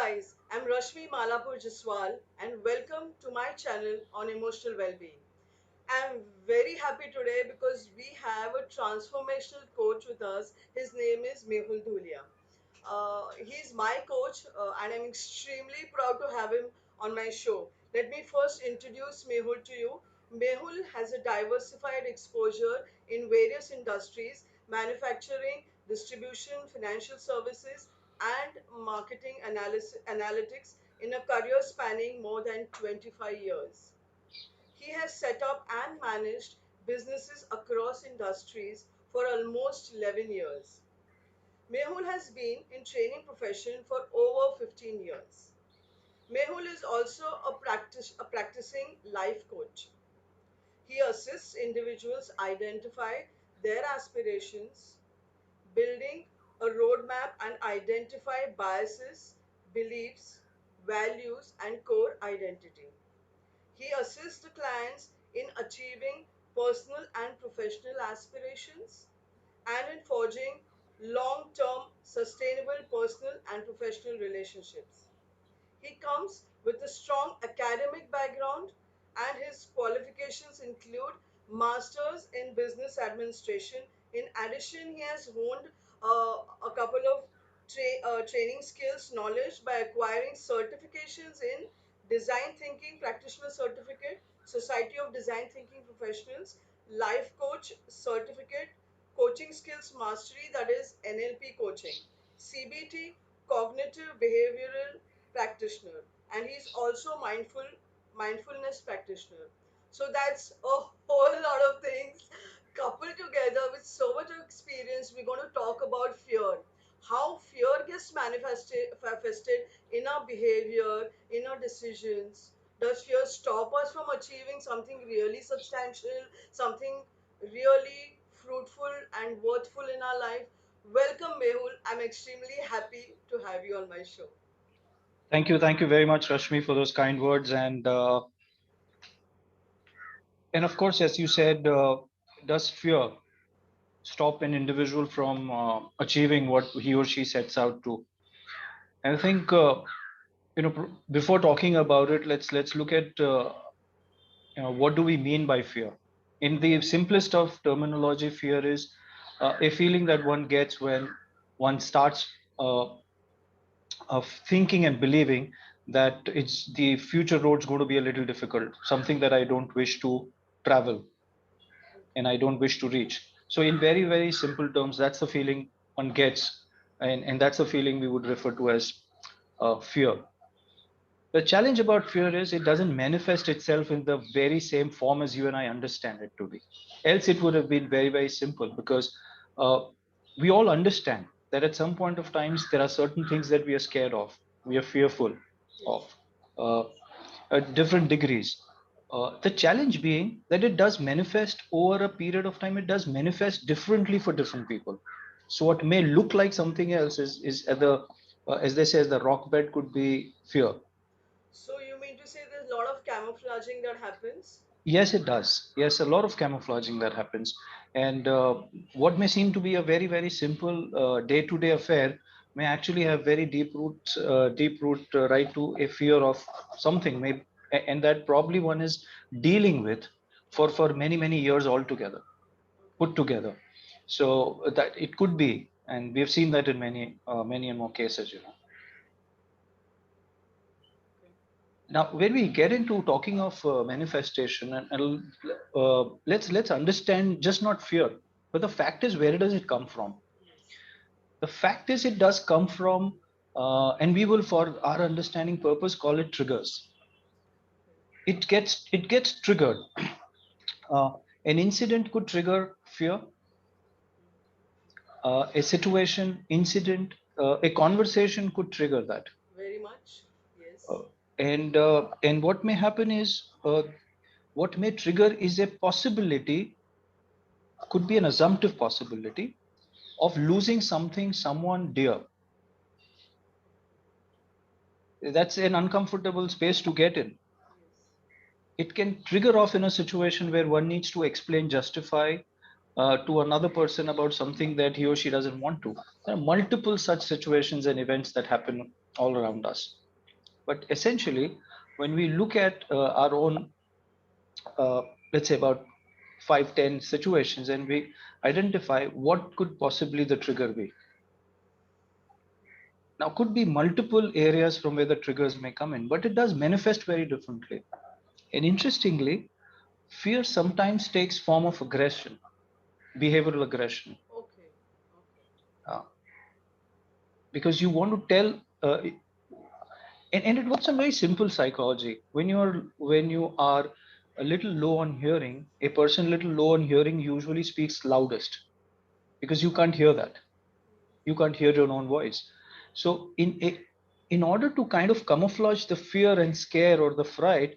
guys, I'm Rashmi Malapur Jaswal and welcome to my channel on emotional well-being. I'm very happy today because we have a transformational coach with us. His name is Mehul Dhulia. He's my coach and I'm extremely proud to have him on my show. Let me first introduce Mehul to you. Mehul has a diversified exposure in various industries: manufacturing, distribution, financial services, and marketing analytics in a career spanning more than 25 years. He has set up and managed businesses across industries for almost 11 years. Mehul has been in training profession for over 15 years. Mehul is also a practicing life coach. He assists individuals identify their aspirations, building a roadmap and identify biases, beliefs, values, and core identity. He assists the clients in achieving personal and professional aspirations and in forging long term sustainable personal and professional relationships. He comes with a strong academic background and his qualifications include masters in business administration. In addition, he has honed a couple of training skills knowledge by acquiring certifications in design thinking practitioner certificate, Society of Design Thinking Professionals, life coach certificate, coaching skills mastery, that is NLP coaching, CBT, cognitive behavioral practitioner, and he's also mindfulness practitioner. So that's a whole lot of things coupled together with so much of experience. We're going to talk about fear, how fear gets manifested in our behavior, in our decisions. Does fear stop us from achieving something really substantial, something really fruitful and worthful in our life? Welcome, Mehul. I'm extremely happy to have you on my show. Thank you very much, Rashmi, for those kind words. And of course, as you said, does fear stop an individual from achieving what he or she sets out to? And I think before talking about it, let's look at what do we mean by fear. In the simplest of terminology, fear is a feeling that one gets when one starts uh, of thinking and believing that it's the future road's going to be a little difficult, something that I don't wish to travel and I don't wish to reach. So in very, very simple terms, that's the feeling one gets, and that's the feeling we would refer to as fear. The challenge about fear is it doesn't manifest itself in the very same form as you and I understand it to be. Else, it would have been very, very simple because uh, we all understand that at some point of times there are certain things that we are scared of, we are fearful Yes. of, uh, at different degrees. The challenge being that it does manifest over a period of time. It does manifest differently for different people. So what may look like something else is at the as they say, the rock bed could be fear. So you mean to say there's a lot of camouflaging that happens? Yes, it does. Yes, a lot of camouflaging that happens. And what may seem to be a very, very simple day-to-day affair may actually have very deep root right to a fear of something. Maybe, and that probably one is dealing with for many, many years altogether, put together. So that it could be, and we've seen that in many and more cases. Okay. Now, when we get into talking of manifestation, let's understand just not fear, but the fact is, where does it come from? Yes. The fact is, it does come from, and we will, for our understanding purpose, call it triggers. It gets triggered. Uh, an incident could trigger fear. A situation, incident, a conversation could trigger that. Very much. Yes. Uh, and what may happen is what may trigger is a possibility, could be an assumptive possibility of losing something, someone dear. That's an uncomfortable space to get in. Yes. It can trigger off in a situation where one needs to explain, justify to another person about something that he or she doesn't want to. There are multiple such situations and events that happen all around us. But essentially, when we look at our own, uh, let's say about 5, 10 situations, and we identify what could possibly the trigger be. Now, could be multiple areas from where the triggers may come in, but it does manifest very differently. And interestingly, fear sometimes takes form of aggression, behavioral aggression, Okay. Okay. uh, because you want to tell, and it works on very simple psychology. When you are a little low on hearing, a person little low on hearing usually speaks loudest because you can't hear that. You can't hear your own voice. So in order to kind of camouflage the fear and scare or the fright,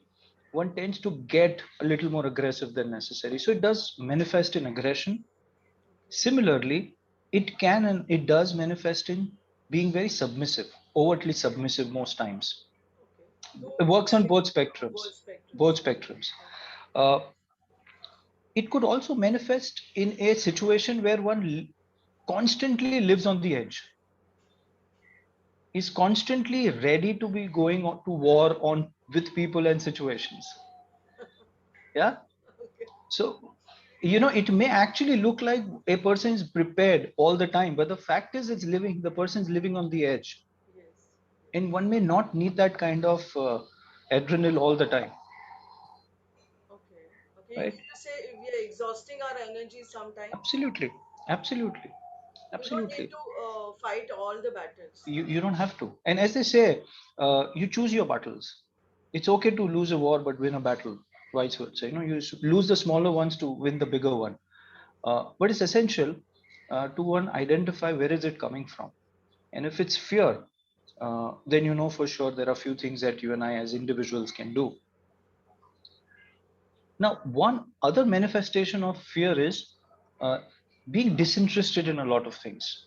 one tends to get a little more aggressive than necessary. So it does manifest in aggression. Okay. Similarly, it can and it does manifest in being very submissive, overtly submissive most times. Okay. To It works on like both spectrums. both spectrums. Both spectrums. Okay. Uh, it could also manifest in a situation where one constantly lives on the edge, is constantly ready to be going to war on with people and situations. Yeah. Okay. So it may actually look like a person is prepared all the time, but the fact is the person's living on the edge, Yes. and Yes. one may not need that kind of adrenaline all the time, Okay. Okay. You right? mean to say we are exhausting our energy sometimes? Absolutely, absolutely, You don't need absolutely. to fight all the battles. You don't have to. And as they say, you choose your battles. It's okay to lose a war but win a battle, vice versa. You lose the smaller ones to win the bigger one. But it's essential to one identify where is it coming from. And if it's fear, then you know for sure there are a few things that you and I as individuals can do. Now, one other manifestation of fear is uh, being disinterested in a lot of things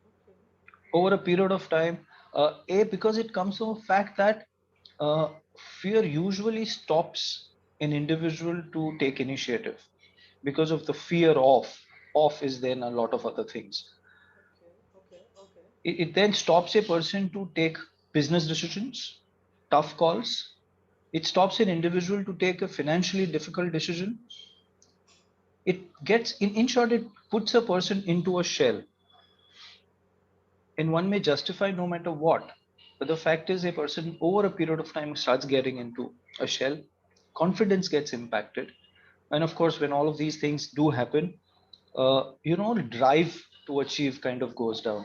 Okay. over a period of time. Because it comes from the fact that uh, fear usually stops an individual to take initiative because of the fear of is then a lot of other things. Okay. Okay. Okay. It then stops a person to take business decisions, tough calls. It stops an individual to take a financially difficult decision. It gets in short, it puts a person into a shell, and one may justify no matter what. But the fact is, a person over a period of time starts getting into a shell, confidence gets impacted. And of course, when all of these things do happen, drive to achieve kind of goes down.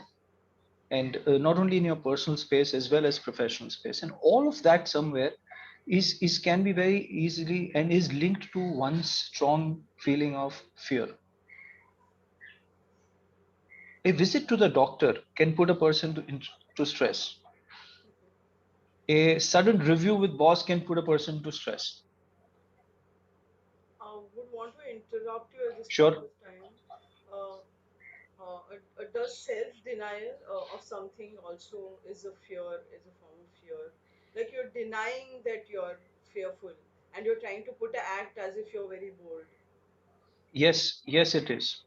And not only in your personal space as well as professional space. And all of that somewhere is can be very easily and is linked to one strong feeling of fear. A visit to the doctor can put a person to stress. Okay. A sudden review with boss can put a person to stress. Would want to interrupt you at this point Sure. of time. Uh, does self-denial of something also is a fear, is a form of fear? Like you're denying that you're fearful and you're trying to put an act as if you're very bold. Yes, yes, it is.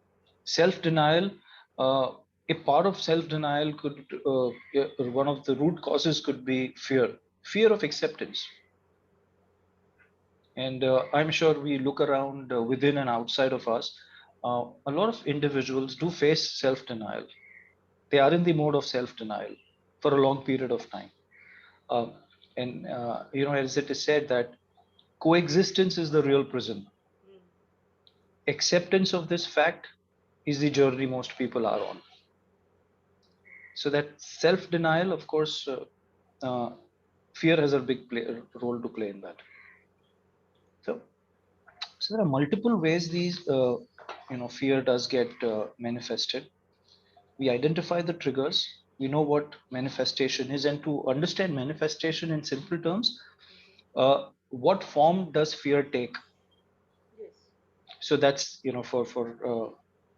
Self denial. Uh, a part of self denial could, yeah, one of the root causes could be fear, fear of acceptance. And I'm sure we look around within and outside of us, a lot of individuals do face self denial. They are in the mode of self denial for a long period of time. Uh, and as it is said, that coexistence is the real prison. Mm. Acceptance of this fact is the journey most people are on. Okay. So that self denial, of course, uh, fear has a role to play in that. So, so there are multiple ways these, fear does get manifested. We identify the triggers. We know what manifestation is, and to understand manifestation in simple terms, Mm-hmm. what form does fear take? Yes. So that's for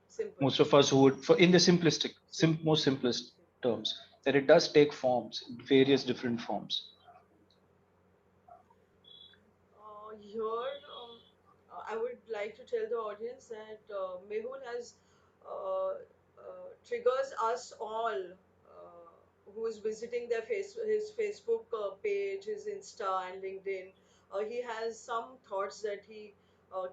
Simple. most of us who would, for in the simplistic, Simple. most simplest Simple. terms, that it does take forms, various different forms. Here, I would like to tell the audience that Mehul has triggers us all, who who's visiting his Facebook page, his Insta and LinkedIn, he has some thoughts that he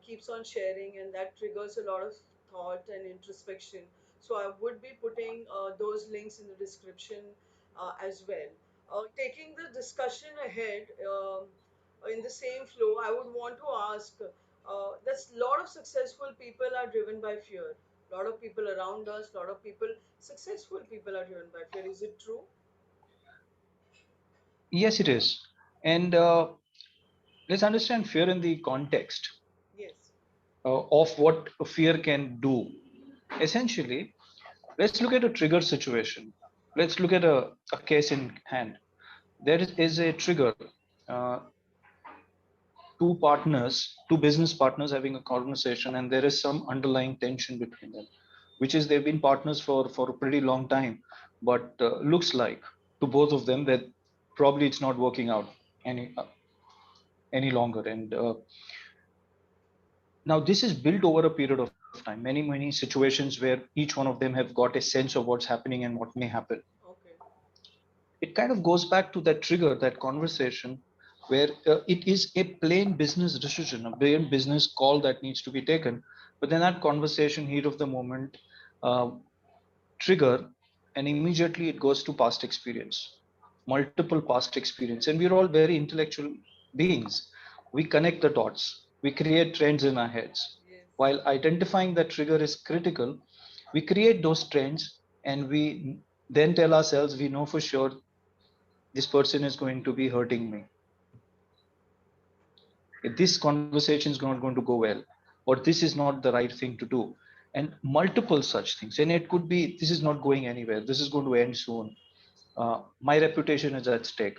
keeps on sharing, and that triggers a lot of thought and introspection. So I would be putting those links in the description as well. Taking the discussion ahead, in the same flow, I would want to ask, that's a lot of successful people are driven by fear. A lot of people around us, a lot of people, successful people are driven by fear. Is it true? Yes, it is. And let's understand fear in the context Yes. of what fear can do. Essentially, let's look at a trigger situation. Let's look at a case in hand. There is a trigger. Uh, two business partners having a conversation, and there is some underlying tension between them, which is they've been partners for a pretty long time, but looks like to both of them that probably it's not working out any any longer. And now this is built over a period of time, many situations where each one of them have got a sense of what's happening and what may happen. Okay. It kind of goes back to that trigger, that conversation where it is a plain business decision, a plain business call that needs to be taken. But then that conversation, heat of the moment, uh, trigger, and immediately it goes to past experience, multiple past experience. And we're all very intellectual beings. We connect the dots, we create trends in our heads. Yes. While identifying that trigger is critical, we create those trends and we then tell ourselves we know for sure this person is going to be hurting me, this conversation is not going to go well, or this is not the right thing to do, and multiple such things. And it could be this is not going anywhere, this is going to end soon, my reputation is at stake,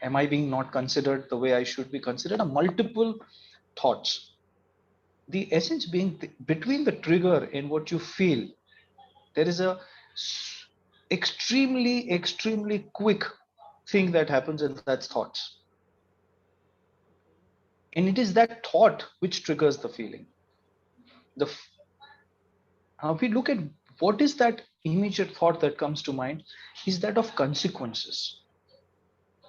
am I being not considered the way I should be considered, multiple thoughts. The essence being between the trigger and what you feel, there is a extremely quick thing that happens, and that's thoughts. And it is that thought which triggers the feeling. The We look at what is that immediate thought that comes to mind is that of consequences.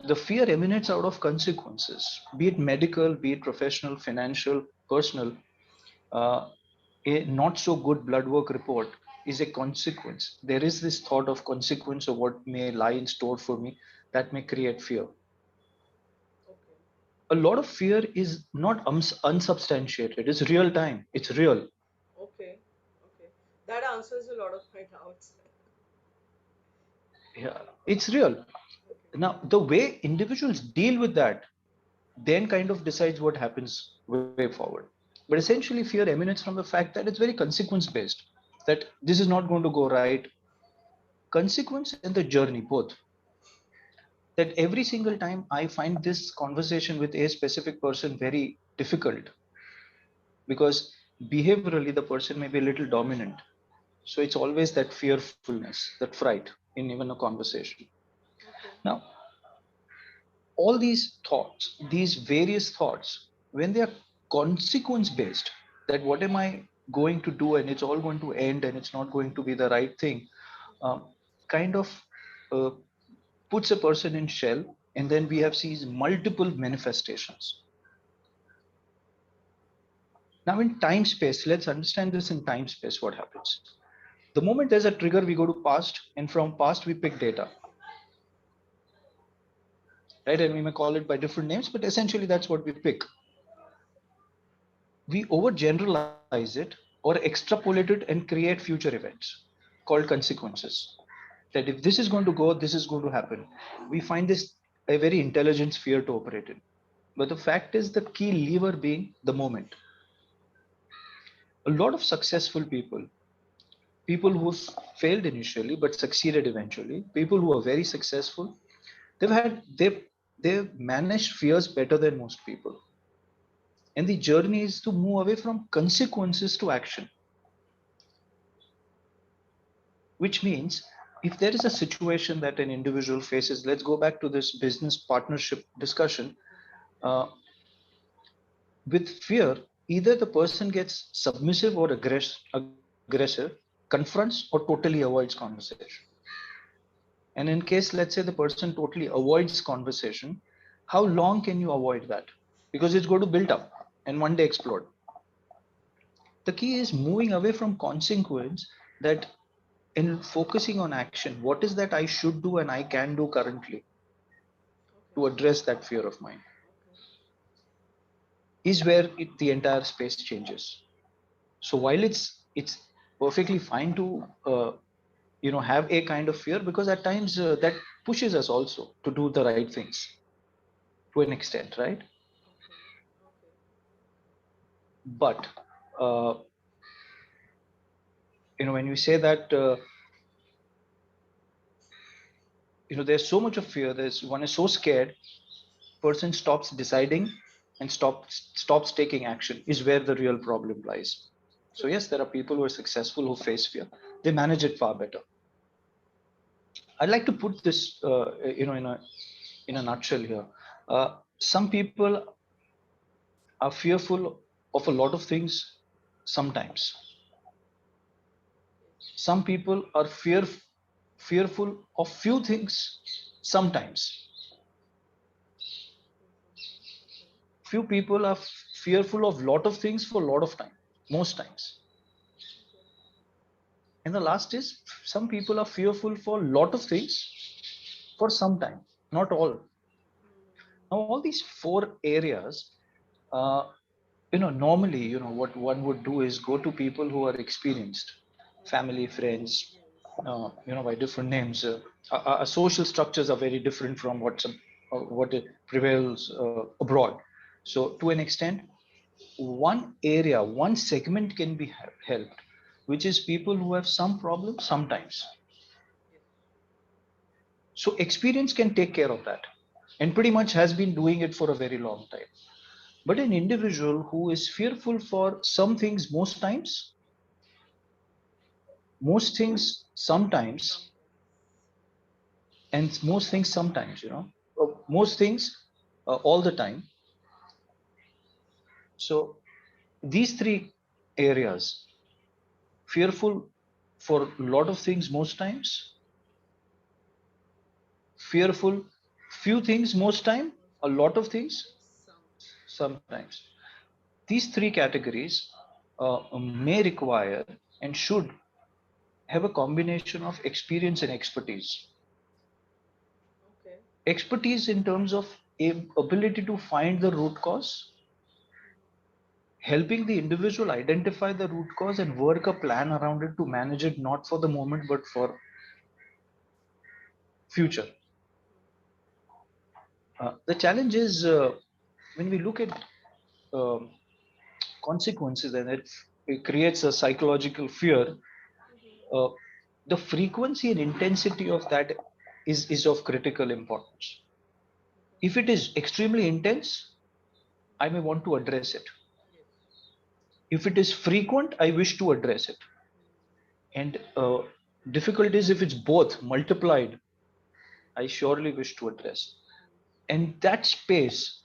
The fear emanates out of consequences, be it medical, be it professional, financial, personal. Uh, a not so good blood work report is a consequence. There is this thought of consequence of what may lie in store for me that may create fear. Okay. A lot of fear is not unsubstantiated, it's real time, it's real. Okay. Okay. That answers a lot of my doubts. Yeah, it's real. Okay. Now, the way individuals deal with that then kind of decides what happens way forward. But essentially, fear emanates from the fact that it's very consequence based, that this is not going to go right. Consequence and the journey, both. That every single time I find this conversation with a specific person very difficult because behaviorally the person may be a little dominant. So it's always that fearfulness, that fright in even a conversation. Okay. Now, all these thoughts, these various thoughts, when they are consequence based, that what am I going to do and it's all going to end and it's not going to be the right thing, um, kind of uh, puts a person in shell. And then we have seen multiple manifestations. Now, in time space, let's understand this in time space what happens. The moment there's a trigger, we go to past, and from past, we pick data, right? And we may call it by different names, but essentially, that's what we pick. We overgeneralize it or extrapolate it and create future events called consequences. That if this is going to go, this is going to happen. We find this a very intelligent sphere to operate in. But the fact is, the key lever being the moment. A lot of successful people, people who failed initially but succeeded eventually, people who are very successful, they've managed fears better than most people. And the journey is to move away from consequences to action, which means if there is a situation that an individual faces, let's go back to this business partnership discussion. uh, with fear, either the person gets submissive or aggressive, confronts or totally avoids conversation. And in case, let's say the person totally avoids conversation, how long can you avoid that? Because it's going to build up and one day explode. The key is moving away from consequence, that in focusing on action, what is that I should do and I can do currently Okay. to address that fear of mine, Okay. is where the entire space changes. So while it's perfectly fine to have a kind of fear, because at times that pushes us also to do the right things to an extent, right? Okay. Okay. But uh, when you say that, there's so much of fear, there's one is so scared, person stops deciding and stops taking action, is where the real problem lies. So True. yes, there are people who are successful who face fear, they manage it far better. I'd like to put this in a nutshell here. Some people are fearful of a lot of things sometimes. Yes. Some people are fearful of few things sometimes. Exactly. Okay. Few people are fearful of lot of things for a lot of time, most times. Okay. And the last is, some people are fearful for a lot of things for some time, not all. Now, Mm-hmm. all these four areas, uh, normally, what one would do is go to people who are experienced, Okay. family, friends, Yes. by different names. Our social structures are very different from what it prevails abroad. So, to an Yes. extent, one area, one segment can be helped, which is people who have some problems sometimes. Yes. So experience can take care of that, and pretty much has been doing it for a very long time. But an individual who is fearful for some things most things sometimes, Sometimes. and most things sometimes, most things all the time. So these three areas: fearful for a lot of things most times, fearful few things most time, Most a times. lot of things And sometimes. sometimes. These three categories may require and should have a combination of experience and expertise. Okay. Expertise in terms of ability to find the root cause, Mm-hmm. helping the individual identify the root cause and work a plan around it to manage it, not for the moment but for future. The challenge is, when we look at um, consequences, and it creates a psychological fear. Mm-hmm. uh, the frequency and intensity of that is of critical importance. Okay. If it is extremely intense, I may want to address it. Yes. If it is frequent, I wish to address it. Mm. And difficult is if it's both multiplied, I surely wish to address. Yes. And that space,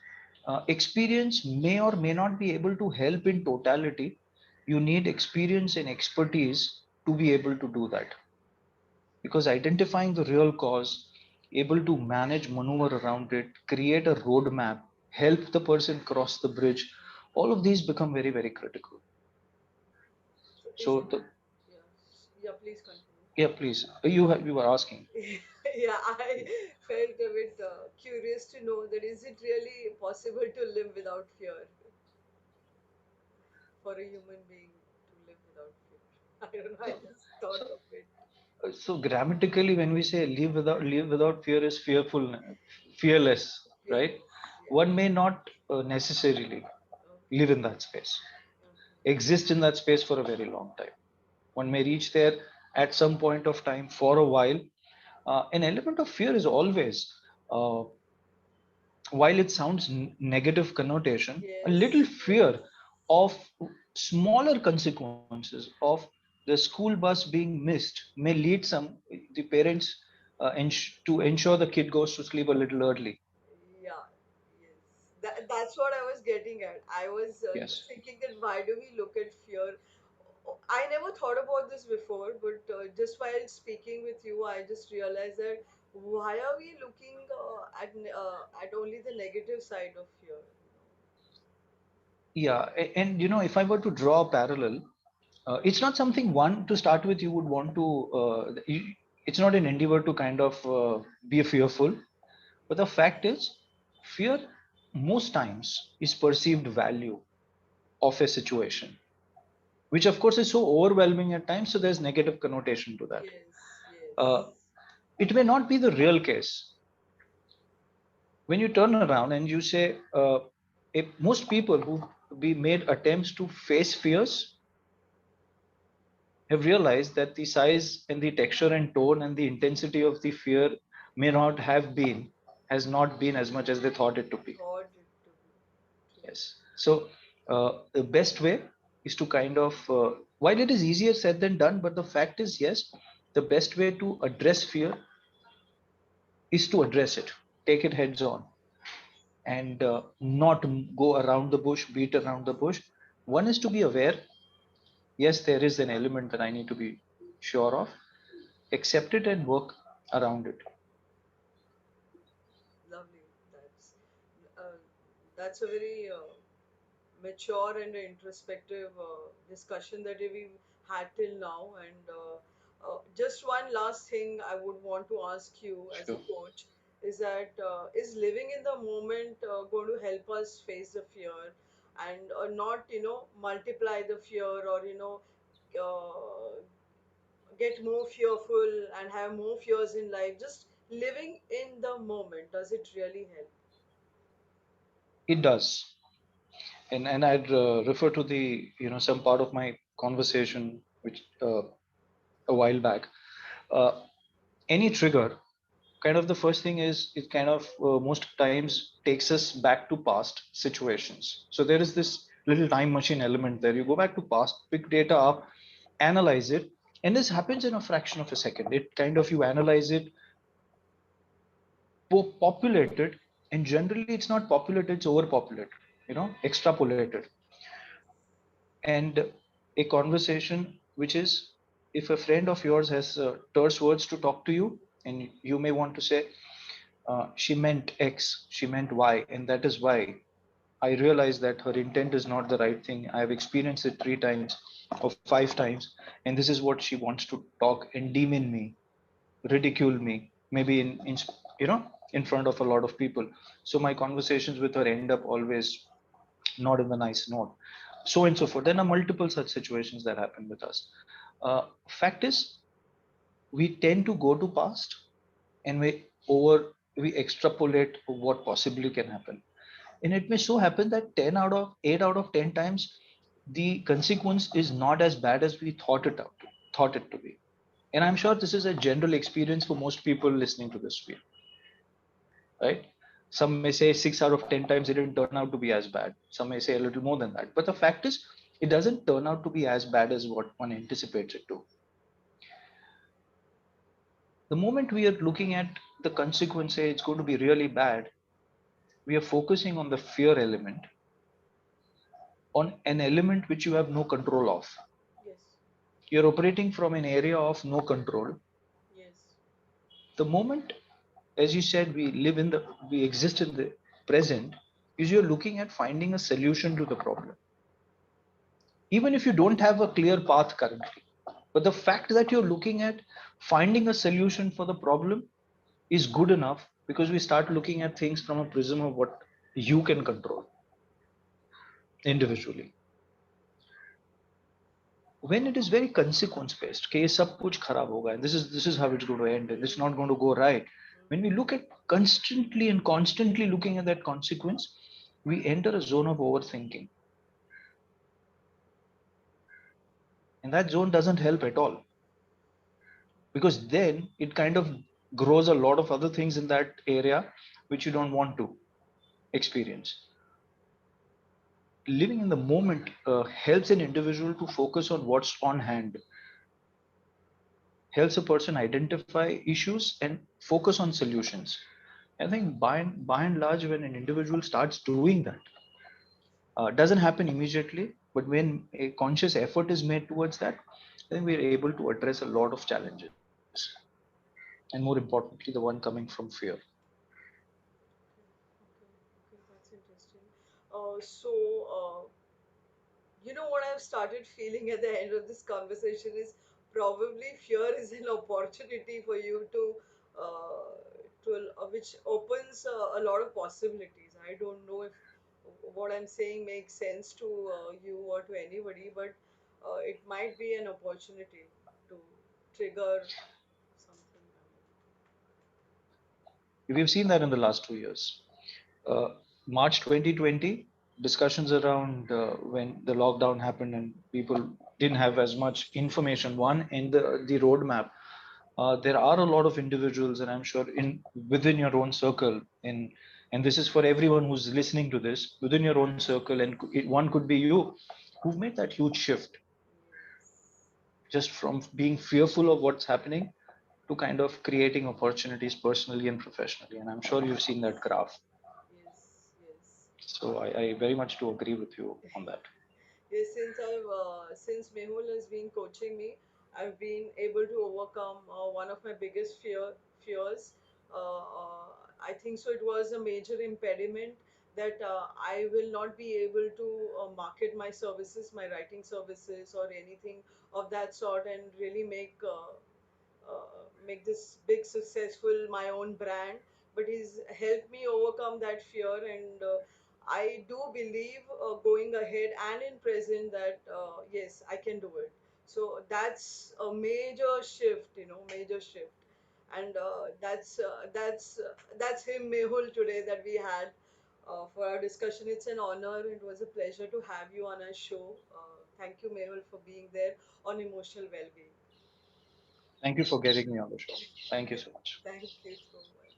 experience may or may not be able to help in totality. You need experience and expertise to be able to do that, because identifying the real cause, able to manage, maneuver around it, create a roadmap, help the person cross the bridge, all of these become very, very critical. So is So it? Yes. Yeah. Please continue. yeah, please, you were asking. Yeah, I felt a bit curious to know that is it really possible to live without fear for a human being to live without fear? I don't know. I just thought So, of it. so grammatically, when we say live without fear is fearful, fearless, right? Fearless. Yeah. One may not necessarily Okay. live in that space, Okay. exist in that space for a very long time. One may reach there at some point of time for a while. An element of fear is always, uh, while it sounds negative connotation, a little Yes. fear Yes. of smaller consequences of the school bus being missed may lead the parents to ensure the kid goes to sleep a little early. Yeah, yes. That's what I was getting at. I was Yes. just thinking that why do we look at fear? I never thought about this before, but just while speaking with you, I just realized that why are we looking at only the negative side of fear? Yeah, and if I were to draw a parallel, it's not something one to start with you would want to. It's not an endeavor to kind of be fearful, but the fact is, fear most times is perceived value of a situation, which of course is so overwhelming at times. So there's negative connotation to that. Yes, Uh, yes. it may not be the real case. When you turn around and you say, if most people who be made attempts to face fears have realized that the size and the texture and tone and the intensity of the fear may not have been has not been as much as they thought it to be. Thought it to be true. Yes. So the best way is to kind of while it is easier said than done, but the fact is, yes, the best way to address fear is to address it, take it heads on, and not go around the bush, beat around the bush. One is to be aware, yes, there is an element that I need to be sure of, accept it and work around it. Lovely. Uh, that's a very mature and introspective discussion that we've had till now. And just one last thing I would want to ask you as a Sure. coach is that is living in the moment going to help us face the fear and not, multiply the fear or, uh, get more fearful and have more fears in life? Just living in the moment, does it really help? It does. And I'd refer to the some part of my conversation which a while back. uh, any trigger, kind of the first thing is it kind of most times takes us back to past situations. So there is this little time machine element there. You go back to past, pick data up, analyze it, and this happens in a fraction of a second. It kind of, you analyze it, populate it, and generally it's not populated, it's overpopulated, extrapolated. And a conversation which is, if a friend of yours has terse words to talk to you, and you may want to say, she meant X, she meant Y, and that is why I realize that her intent is not the right thing. I have experienced it 3 times or 5 times, and this is what she wants to talk and demean me, ridicule me, maybe in front of a lot of people. So my conversations with her end up always not in the nice note, so and so forth. There are multiple such situations that happen with us. Fact is, we tend to go to past, and we extrapolate what possibly can happen, and it may so happen that 10 out of 8 out of 10 times the consequence is not as bad as we thought it to be. And I'm sure this is a general experience for most people listening to this field, right? Some may say 6 out of 10 times it didn't turn out to be as bad. Some may say a little more than that. But the fact is, it doesn't turn out to be as bad as what one anticipates it to. The moment we are looking at the consequence, say it's going to be really bad, we are focusing on the fear element, on an element which you have no control of. Yes, You're operating from an area of no control. yes, The moment, as you said, we exist in the present, is you're looking at finding a solution to the problem, even if you don't have a clear path currently. But the fact that you're looking at finding a solution for the problem is good enough, because we start looking at things from a prism of what you can control individually. When it is very consequence based, कि ये सब कुछ खराब होगा, and this is how it's going to end, and it's not going to go right. When we look at constantly and constantly looking at that consequence, we enter a zone of overthinking, and that zone doesn't help at all, because then it kind of grows a lot of other things in that area which you don't want to experience. Living in the moment helps an individual to focus on what's on hand, helps a person identify issues and focus on solutions. I think by and large, when an individual starts doing that, doesn't happen immediately, but when a conscious effort is made towards that, then we're able to address a lot of challenges. and more importantly, the one coming from fear. Okay, that's interesting. So, you know what I've started feeling at the end of this conversation is probably fear is an opportunity for you uh, which opens a lot of possibilities. I don't know if what I'm saying makes sense to you or to anybody, but it might be an opportunity to trigger something. We've seen that in the last 2 years. Uh, March 2020, discussions around when the lockdown happened and people didn't have as much information. One, in the roadmap, there are a lot of individuals, and I'm sure in within your own circle, in and this is for everyone who's listening to this, within your own circle, and one could be you, who've made that huge shift Yes, just from being fearful of what's happening to kind of creating opportunities personally and professionally. And I'm sure you've seen that graph. yes, yes. So I very much do agree with you on that. Yes, since Mehul has been coaching me, I've been able to overcome one of my biggest fears. I think so. It was a major impediment that I will not be able to market my services, my writing services, or anything of that sort, and really make this big successful my own brand. But he's helped me overcome that fear, and I do believe going ahead and in present that yes, I can do it. So that's a major shift, major shift. And that's him, Mehul, today that we had for our discussion. It's an honor. It was a pleasure to have you on our show. Thank you, Mehul, for being there on emotional well-being. Thank you for getting me on the show. Thank you so much. Thank you so much.